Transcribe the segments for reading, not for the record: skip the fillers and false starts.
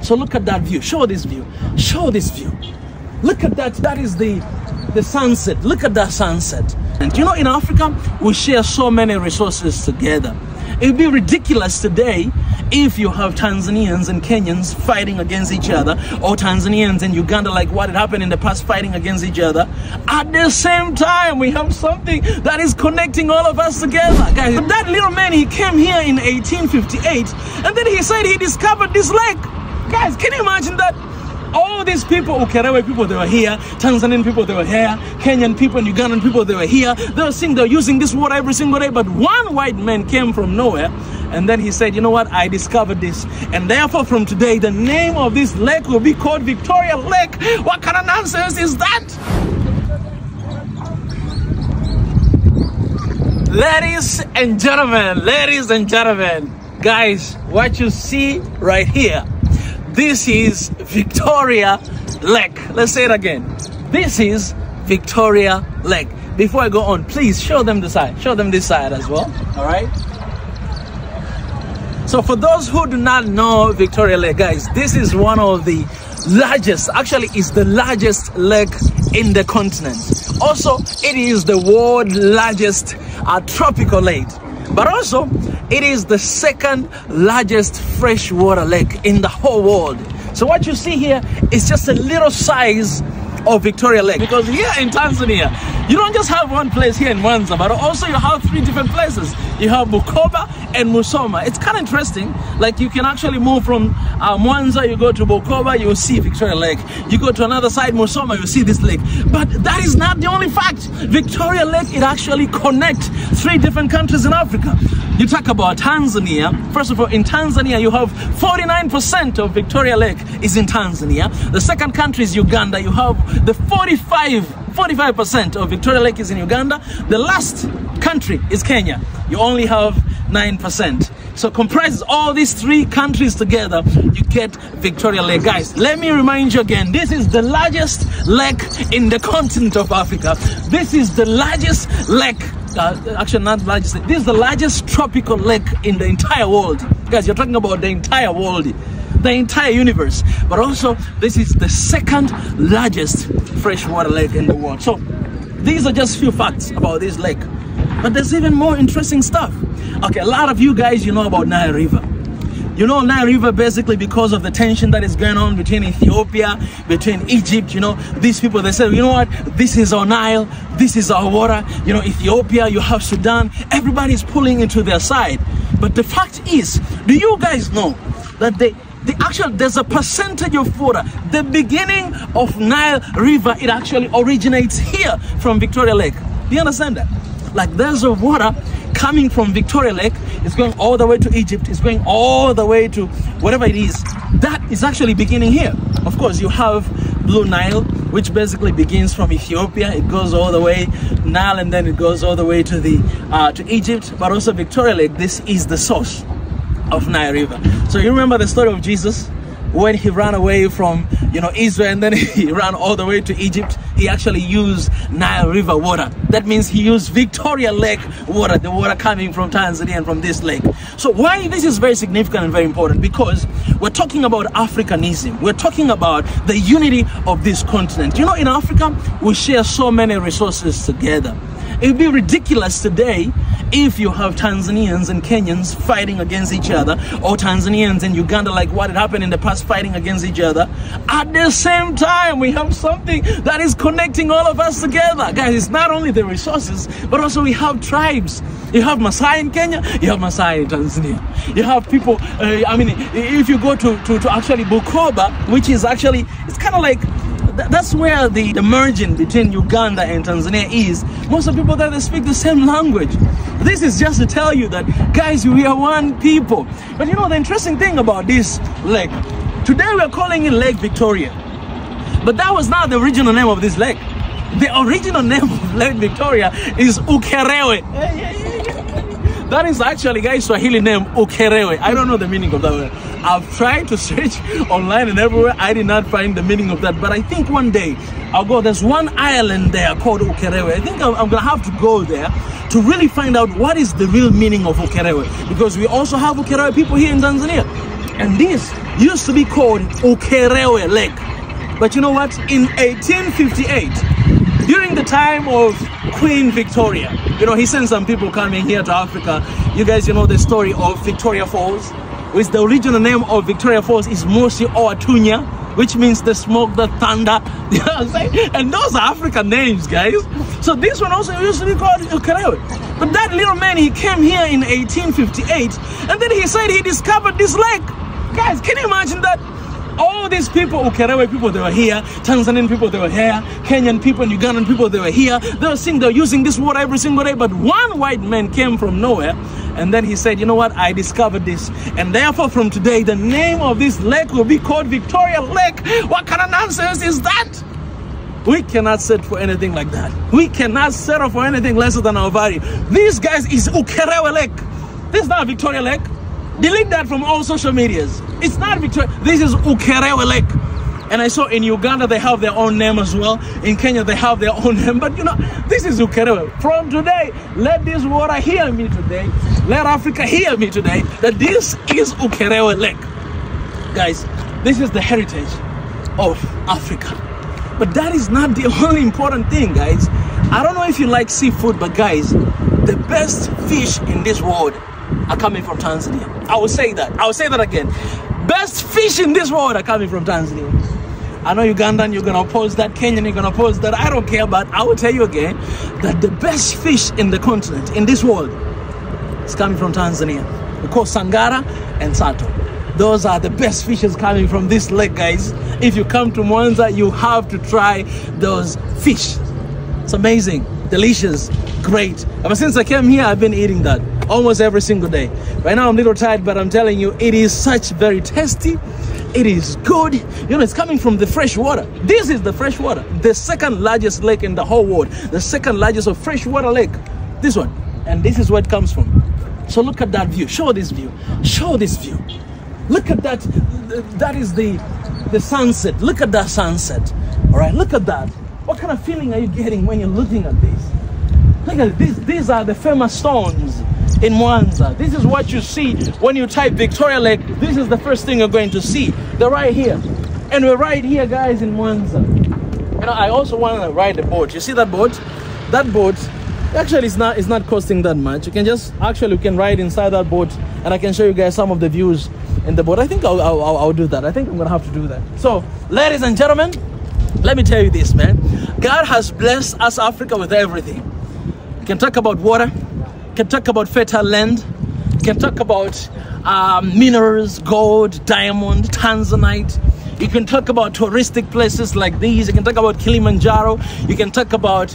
So look at that view. Show this view. Show this view. Look at that. That is the sunset. Look at that sunset. And you know, in Africa, we share so many resources together. It would be ridiculous today if you have Tanzanians and Kenyans fighting against each other, or Tanzanians and Uganda, like what had happened in the past, fighting against each other. At the same time, we have something that is connecting all of us together. Guys, that little man, he came here in 1858, and then he said he discovered this lake. Guys, can you imagine that? All these people, Ukerewe people, they were here. Tanzanian people, they were here. Kenyan people and Ugandan people, they were here. They were saying they're using this water every single day. But one white man came from nowhere, and then he said, you know what, I discovered this. And therefore, from today, the name of this lake will be called Victoria Lake. What kind of nonsense is that? Ladies and gentlemen, guys, what you see right here, this is Victoria Lake. Let's say it again. This is Victoria Lake. Before I go on, please show them the side. Show them this side as well. All right. So for those who do not know Victoria Lake, guys, this is one of the largest, actually it's the largest lake in the continent. Also, it is the world's largest tropical lake. But also, it is the second largest freshwater lake in the whole world. So what you see here is just a little size of Victoria Lake. Because here in Tanzania, you don't just have one place here in Mwanza, but also you have 3 different places. You have Bukoba and Musoma. It's kind of interesting. Like, you can actually move from Mwanza, you go to Bukoba, you will see Victoria Lake. You go to another side, Musoma, you will see this lake. But that is not the only fact. Victoria Lake, it actually connects 3 different countries in Africa. You talk about Tanzania. First of all, in Tanzania, you have 49% of Victoria Lake is in Tanzania. The second country is Uganda. You have the 45% of Victoria Lake is in Uganda. The last country is Kenya. You only have 9%. So comprises all these 3 countries together, you get Victoria Lake. Guys, let me remind you again, this is the largest lake in the continent of Africa. This is the largest lake, actually not largest, this is the largest tropical lake in the entire world. Guys, you're talking about the entire world, the entire universe. But also, this is the second largest freshwater lake in the world. So these are just few facts about this lake. But there's even more interesting stuff. Okay, a lot of you guys, you know about Nile River. You know Nile River basically because of the tension that is going on between Ethiopia, between Egypt. You know, these people, they say, you know what, this is our Nile, this is our water. You know, Ethiopia, you have Sudan, everybody's pulling into their side. But the fact is, do you guys know that there's a percentage of water, the beginning of Nile River, it actually originates here from Victoria Lake. Do you understand that? Like, there's a water coming from Victoria Lake, it's going all the way to Egypt, it's going all the way to whatever it is. That is actually beginning here. Of course, you have Blue Nile, which basically begins from Ethiopia, it goes all the way Nile, and then it goes all the way to to Egypt. But also Victoria Lake, this is the source of Nile River. So you remember the story of Jesus when he ran away from, you know, Israel, and then he ran all the way to Egypt. He actually used Nile River water. That means he used Victoria Lake water, the water coming from Tanzania and from this lake. So why this is very significant and very important? Because we're talking about Africanism. We're talking about the unity of this continent. You know, in Africa, we share so many resources together. It would be ridiculous today if you have Tanzanians and Kenyans fighting against each other, or Tanzanians and Uganda, like what had happened in the past, fighting against each other. At the same time, we have something that is connecting all of us together. Guys, it's not only the resources, but also we have tribes. You have Maasai in Kenya, you have Maasai in Tanzania. You have people, I mean, if you go to actually Bukoba, which is actually, it's kind of like, that's where the merging between Uganda and Tanzania is. Most of the people there, they speak the same language. This is just to tell you that, guys, we are one people. But you know, the interesting thing about this lake, today we are calling it Lake Victoria. But that was not the original name of this lake. The original name of Lake Victoria is Ukerewe. That is actually, guys, Swahili name, Ukerewe. I don't know the meaning of that word. I've tried to search online and everywhere. I did not find the meaning of that. But I think one day I'll go. There's one island there called Ukerewe. I think I'm going to have to go there to really find out what is the real meaning of Ukerewe. Because we also have Ukerewe people here in Tanzania. And this used to be called Ukerewe Lake. But you know what? In 1858, during the time of Queen Victoria, you know, he sent some people coming here to Africa. You guys, you know the story of Victoria Falls, which the original name of Victoria Falls is Mosi Oatunya, which means the smoke, the thunder. You know what I'm saying? And those are African names, guys. So this one also used to be called Ukerewe. But that little man, he came here in 1858, and then he said he discovered this lake. Guys, can you imagine that? All these people, Ukerewe people, they were here. Tanzanian people, they were here. Kenyan people and Ugandan people, they were here. They were saying they're using this water every single day. But one white man came from nowhere, and then he said, you know what, I discovered this. And therefore, from today, the name of this lake will be called Victoria Lake. What kind of nonsense is that? We cannot settle for anything like that. We cannot settle for anything lesser than our value. This, guys, is Ukerewe Lake. This is not Victoria Lake. Delete that from all social medias. It's not Victoria. This is Ukerewe Lake. And I saw in Uganda they have their own name as well. In Kenya they have their own name. But you know, this is Ukerewe. From today, let this water hear me today. Let Africa hear me today that this is Ukerewe Lake. Guys, this is the heritage of Africa. But that is not the only important thing, guys. I don't know if you like seafood, but guys, the best fish in this world are coming from Tanzania. I will say that. I will say that again. Best fish in this world are coming from Tanzania. I know Ugandan, you're going to oppose that. Kenyan, you're going to oppose that. I don't care, but I will tell you again that the best fish in the continent, in this world, is coming from Tanzania. We call Sangara and Sato. Those are the best fishes coming from this lake, guys. If you come to Mwanza, you have to try those fish. It's amazing, delicious, great. Ever since I came here, I've been eating that almost every single day. Right now I'm a little tired, but I'm telling you, it is such very tasty. It is good. You know, it's coming from the fresh water. This is the fresh water, the second largest lake in the whole world, the second largest of freshwater lake. This one, and this is where it comes from. So look at that view. Show this view. Show this view. Look at that. That is the sunset. Look at that sunset. All right, look at that. What kind of feeling are you getting when you're looking at this? Look at this. These are the famous stones in Mwanza. This is what you see when you type Victoria Lake. This is the first thing you're going to see. They're right here. And we're right here, guys, in Mwanza. You know, I also want to ride the boat. You see that boat? That boat, actually, it's not costing that much. You can just, actually, you can ride inside that boat, and I can show you guys some of the views in the boat. I think I'll do that. I think I'm going to have to do that. So, ladies and gentlemen, let me tell you this, man. God has blessed us, Africa, with everything. You can talk about water. You can talk about fertile land. You can talk about minerals, gold, diamond, tanzanite. You can talk about touristic places like these. You can talk about Kilimanjaro. You can talk about,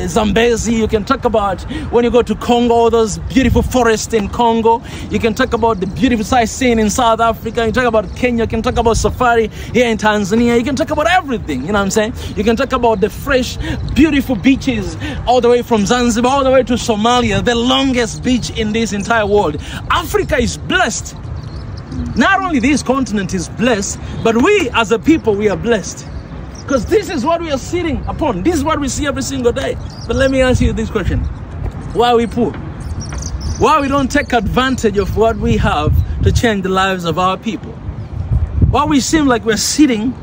Zambezi. You can talk about when you go to Congo, those beautiful forests in Congo. You can talk about the beautiful sightseeing in South Africa. You can talk about Kenya. You can talk about safari here in Tanzania. You can talk about everything, you know what I'm saying? You can talk about the fresh, beautiful beaches all the way from Zanzibar, all the way to Somalia, the longest beach in this entire world. Africa is blessed. Not only this continent is blessed, but we as a people, we are blessed. Because this is what we are sitting upon. This is what we see every single day. But let me ask you this question. Why are we poor? Why we don't take advantage of what we have to change the lives of our people? Why we seem like we're sitting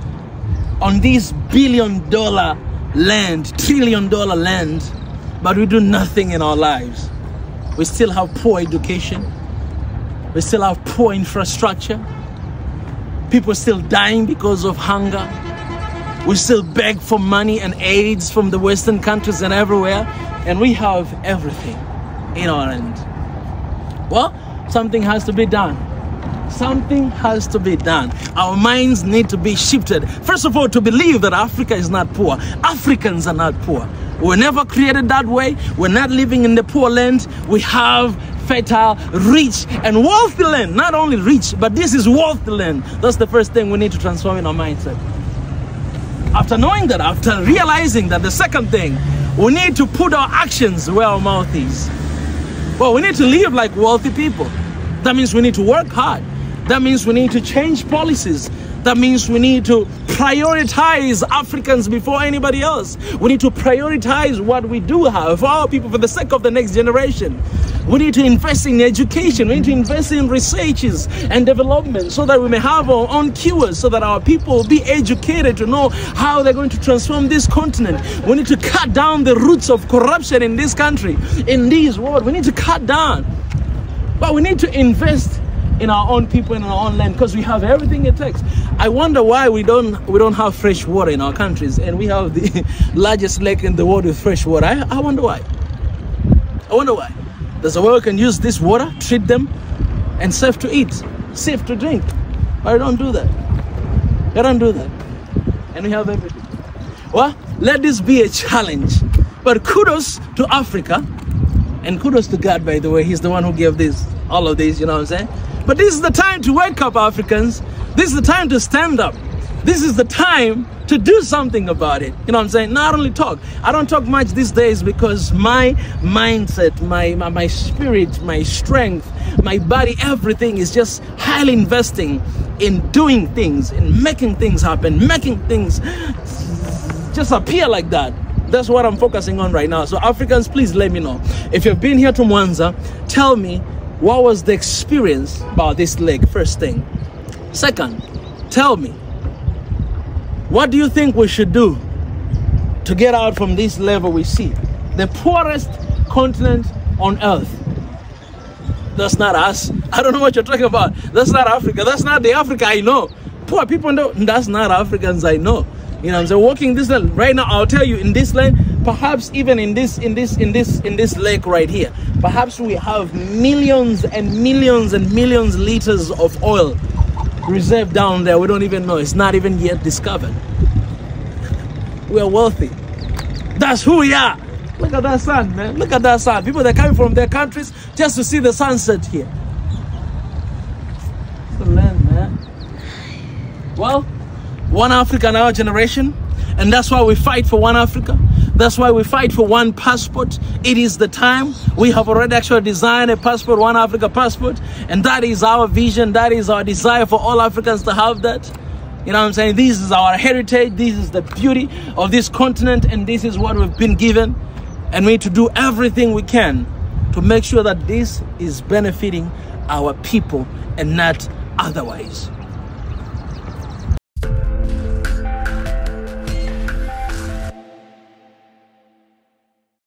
on this billion-dollar land, trillion-dollar land, but we do nothing in our lives? We still have poor education. We still have poor infrastructure. People still dying because of hunger. We still beg for money and aids from the Western countries and everywhere. And we have everything in our end. Well, something has to be done. Something has to be done. Our minds need to be shifted. First of all, to believe that Africa is not poor. Africans are not poor. We're never created that way. We're not living in the poor land. We have fertile, rich, and wealthy land. Not only rich, but this is wealthy land. That's the first thing we need to transform in our mindset. After knowing that, after realizing that, the second thing, we need to put our actions where our mouth is. Well, we need to live like wealthy people. That means we need to work hard. That means we need to change policies. That means we need to prioritize Africans before anybody else. We need to prioritize what we do have for our people, for the sake of the next generation. We need to invest in education. We need to invest in researches and development so that we may have our own cures, so that our people will be educated to know how they're going to transform this continent. We need to cut down the roots of corruption in this country, in this world. We need to cut down. But we need to invest in our own people, in our own land, because we have everything it takes. I wonder why we don't have fresh water in our countries, and we have the largest lake in the world with fresh water. I wonder why. I wonder why. There's a way we can use this water, treat them, and safe to eat, safe to drink. But I don't do that. I don't do that. And we have everything. Well, let this be a challenge. But kudos to Africa, and kudos to God, by the way. He's the one who gave this, all of this, you know what I'm saying? But this is the time to wake up, Africans. This is the time to stand up. This is the time to do something about it. You know what I'm saying? Not only talk. I don't talk much these days because my mindset, my spirit, my strength, my body, everything is just highly investing in doing things, in making things happen, making things just appear like that. That's what I'm focusing on right now. So Africans, please let me know. If you've been here to Mwanza, tell me, what was the experience about this lake? First thing. Second, tell me, what do you think we should do to get out from this level we see? The poorest continent on earth. That's not us. I don't know what you're talking about. That's not Africa. That's not the Africa I know. Poor people know. That's not Africans I know. You know what I'm saying? Walking this land right now, I'll tell you, in this land, perhaps even in this lake right here, perhaps we have millions and millions and millions liters of oil reserved down there. We don't even know. It's not even yet discovered. We are wealthy. That's who we are. Look at that sun, man. Look at that sun. People that come from their countries just to see the sunset here. It's the land, man. Well, one Africa in our generation, and that's why we fight for one Africa. That's why we fight for one passport. It is the time. We have already actually designed a passport, one Africa passport, and that is our vision. That is our desire for all Africans to have that. You know what I'm saying? This is our heritage. This is the beauty of this continent, and this is what we've been given. And we need to do everything we can to make sure that this is benefiting our people and not otherwise.